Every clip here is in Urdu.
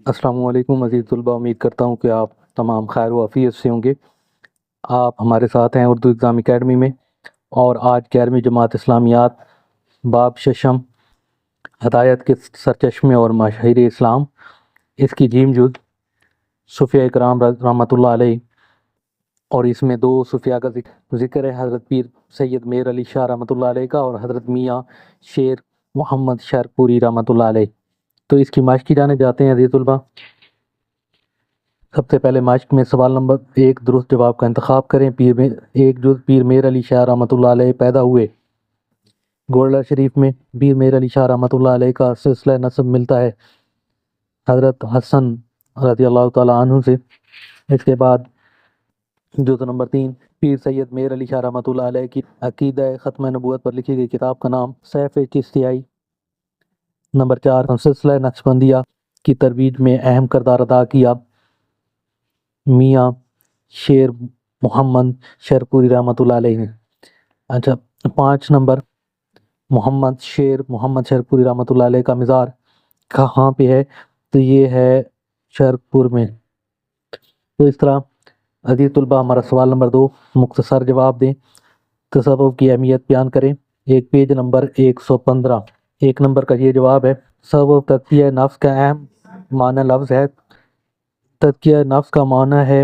السلام علیکم عزیز طلباء، امید کرتا ہوں کہ آپ تمام خیر و عافیت سے ہوں گے۔ آپ ہمارے ساتھ ہیں اردو ایگزام اکیڈمی میں، اور آج 11ویں جماعت اسلامیات باب ششم ہدایت کے سرچشمے اور مشاہیر اسلام، اس کی جیم جز صوفیہ اکرام رحمۃ اللہ علیہ، اور اس میں دو صوفیہ کا ذکر ہے، حضرت پیر سید میر علی شاہ رحمۃ اللہ علیہ کا اور حضرت میاں شیر محمد شرپوری رحمۃ اللہ علیہ۔ تو اس کی مشق کی جانب جاتے ہیں عزیز طلباء۔ سب سے پہلے مشق میں سوال نمبر 1 درست جواب کا انتخاب کریں۔ پیر میر علی شاہ رحمۃ اللہ علیہ پیدا ہوئے۔ گولڈا شریف میں پیر میر علی شاہ رحمۃ اللہ علیہ کا سلسلہ نسب ملتا ہے حضرت حسن رضی اللہ تعالیٰ عنہ سے۔ اس کے بعد جزء نمبر 3 پیر سید میر علی شاہ رحمۃ اللہ علیہ کی عقیدہ ختم نبوت پر لکھی گئی کتاب کا نام سیف چشتیائی۔ نمبر 4 سلسلہ نقشبندیہ کی ترویج میں اہم کردار ادا کیا میاں شیر محمد شرپوری رحمۃ اللہ علیہ نے۔ اچھا، 5 نمبر محمد شرپوری رحمۃ اللہ علیہ کا مزار کہاں پہ ہے؟ تو یہ ہے شرپور میں۔ تو اس طرح عزیز طلباء، ہمارا سوال نمبر 2 مختصر جواب دیں، تصوف کی اہمیت بیان کریں۔ ایک پیج نمبر 115، 1 نمبر کا یہ جواب ہے، تصوف تزکیہ نفس کا اہم معنی لفظ ہے۔ تزکیہ نفس کا معنی ہے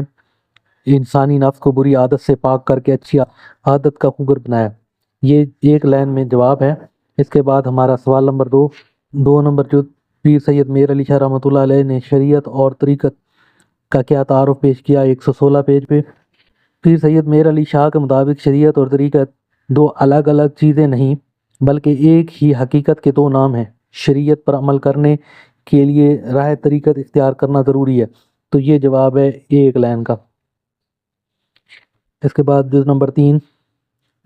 انسانی نفس کو بری عادت سے پاک کر کے اچھی عادت کا خوگر بنایا۔ یہ ایک لائن میں جواب ہے۔ اس کے بعد ہمارا سوال نمبر 2 نمبر جو پیر سید میر علی شاہ رحمۃ اللہ علیہ نے شریعت اور طریقت کا کیا تعارف پیش کیا؟ 116 پیج پہ۔ پیر سید میر علی شاہ کے مطابق شریعت اور طریقت دو الگ الگ چیزیں نہیں بلکہ ایک ہی حقیقت کے دو نام ہیں۔ شریعت پر عمل کرنے کے لیے راہ طریقت اختیار کرنا ضروری ہے۔ تو یہ جواب ہے ایک لائن کا۔ اس کے بعد جز نمبر 3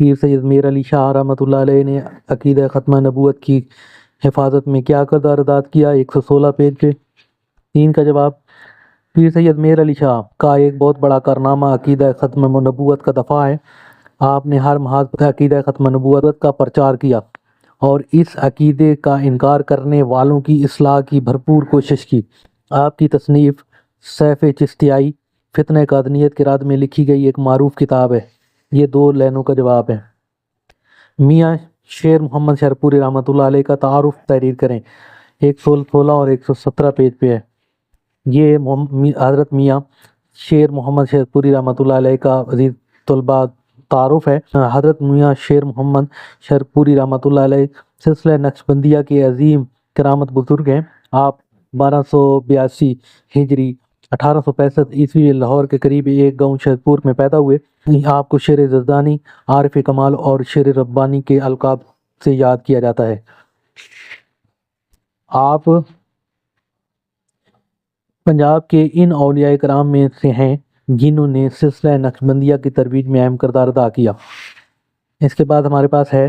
پیر سید میر علی شاہ رحمۃ اللہ علیہ نے عقیدہ ختم نبوت کی حفاظت میں کیا کردار ادا کیا؟ 116 پیج پہ۔ 3 کا جواب، پیر سید میر علی شاہ کا ایک بہت بڑا کارنامہ عقیدہ ختم نبوت کا دفاع ہے۔ آپ نے ہر محاذ پر عقیدہ ختم نبوت کا پرچار کیا اور اس عقیدے کا انکار کرنے والوں کی اصلاح کی بھرپور کوشش کی۔ آپ کی تصنیف سیف چشتیائی فتنہ قادنیت کے رد میں لکھی گئی ایک معروف کتاب ہے۔ یہ 2 لائنوں کا جواب ہے۔ میاں شیر محمد شرپوری رحمۃ اللہ علیہ کا تعارف تحریر کریں۔ 116 اور 117 پیج پہ ہے۔ یہ حضرت میاں شیر محمد شرپوری رحمۃ اللہ علیہ کا عزیز طلباء تعارف ہے۔ حضرت میاں شیر محمد شرپوری رحمۃ اللہ علیہ سلسلہ نقشبندیہ کے عظیم کرامت بزرگ ہیں۔ آپ 1282 ہجری 1865 عیسوی لاہور کے قریب ایک گاؤں شرپور میں پیدا ہوئے۔ آپ کو شیر زردانی، عارف کمال اور شیر ربانی کے القاب سے یاد کیا جاتا ہے۔ آپ پنجاب کے ان اولیاء کرام میں سے ہیں جنہوں نے سلسلہ نقشبندیہ کی ترویج میں اہم کردار ادا کیا۔ اس کے بعد ہمارے پاس ہے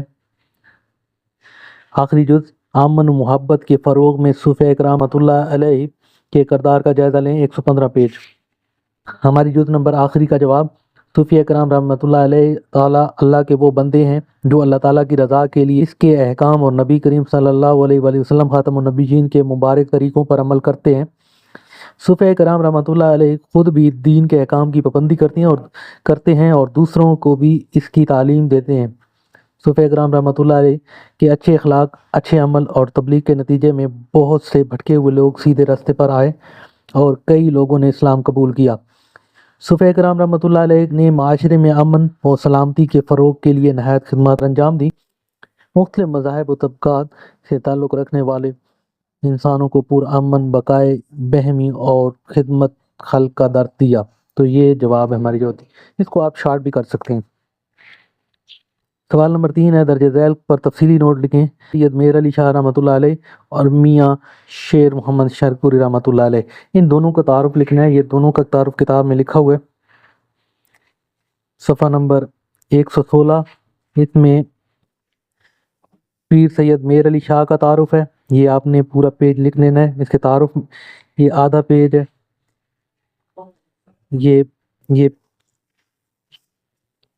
آخری جز امن و محبت کے فروغ میں صوفیہ اکرام رحمۃ اللہ علیہ کے کردار کا جائزہ لیں۔ 115 پیج۔ ہماری جز نمبر آخری کا جواب، صوفیہ اکرام رحمۃ اللہ علیہ تعالیٰ اللہ کے وہ بندے ہیں جو اللہ تعالیٰ کی رضا کے لیے اس کے احکام اور نبی کریم صلی اللہ علیہ وآلہ وسلم خاتم النبیین کے مبارک طریقوں پر عمل کرتے ہیں۔ صوفیہ کرام رحمۃ اللہ علیہ خود بھی دین کے احکام کی پابندی کرتے ہیں اور دوسروں کو بھی اس کی تعلیم دیتے ہیں۔ صوفیہ کرام رحمۃ اللہ علیہ کے اچھے اخلاق، اچھے عمل اور تبلیغ کے نتیجے میں بہت سے بھٹکے ہوئے لوگ سیدھے راستے پر آئے اور کئی لوگوں نے اسلام قبول کیا۔ صوفیہ کرام رحمۃ اللہ علیہ نے معاشرے میں امن و سلامتی کے فروغ کے لیے نہایت خدمات انجام دی۔ مختلف مذاہب و طبقات سے تعلق رکھنے والے انسانوں کو پرامن بقائے بہمی اور خدمت خلق کا درس دیا۔ تو یہ جواب ہے ہماری جو ہوتی ہے، اس کو آپ شارٹ بھی کر سکتے ہیں۔ سوال نمبر 3 ہے، درج ذیل پر تفصیلی نوٹ لکھیں۔ سید میر علی شاہ رحمۃ اللہ علیہ اور میاں شیر محمد شرپوری رحمۃ اللہ علیہ، ان دونوں کا تعارف لکھنا ہے۔ یہ دونوں کا تعارف کتاب میں لکھا ہوا ہے، صفحہ نمبر 116۔ اس میں پیر سید میر علی شاہ کا تعارف ہے، یہ آپ نے پورا پیج لکھ لینا ہے۔ اس کے تعارف یہ آدھا پیج ہے،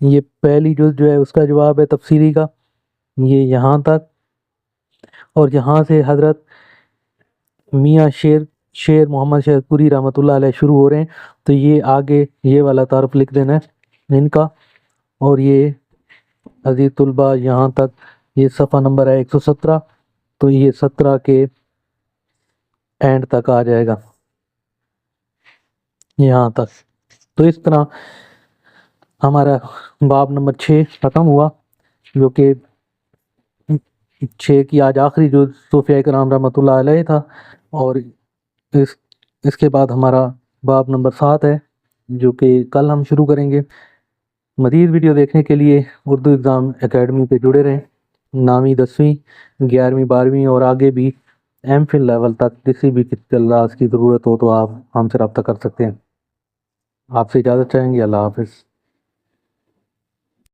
یہ پہلی جز جو ہے اس کا جواب ہے تفصیلی کا، یہ یہاں تک، اور یہاں سے حضرت میاں شیر شیر محمد شہید پوری رحمۃ اللہ علیہ شروع ہو رہے ہیں، تو یہ آگے یہ والا تعارف لکھ دینا ہے ان کا، اور یہ عزیز طلبہ یہاں تک یہ صفحہ نمبر ہے 117، تو یہ 17 کے اینڈ تک آ جائے گا یہاں تک۔ تو اس طرح ہمارا باب نمبر 6 ختم ہوا، جو کہ 6 کی آج آخری جو صوفیہ کرام رحمۃ اللہ علیہ تھا، اور اس کے بعد ہمارا باب نمبر 7 ہے جو کہ کل ہم شروع کریں گے۔ مزید ویڈیو دیکھنے کے لیے اردو ایگزام اکیڈمی پہ جڑے رہیں۔ 9ویں 10ویں 11ویں 12ویں اور آگے بھی ایم فل لیول تک کسی بھی کلاس کی ضرورت ہو تو آپ ہم سے رابطہ کر سکتے ہیں۔ آپ سے اجازت چاہیں گے۔ اللہ حافظ۔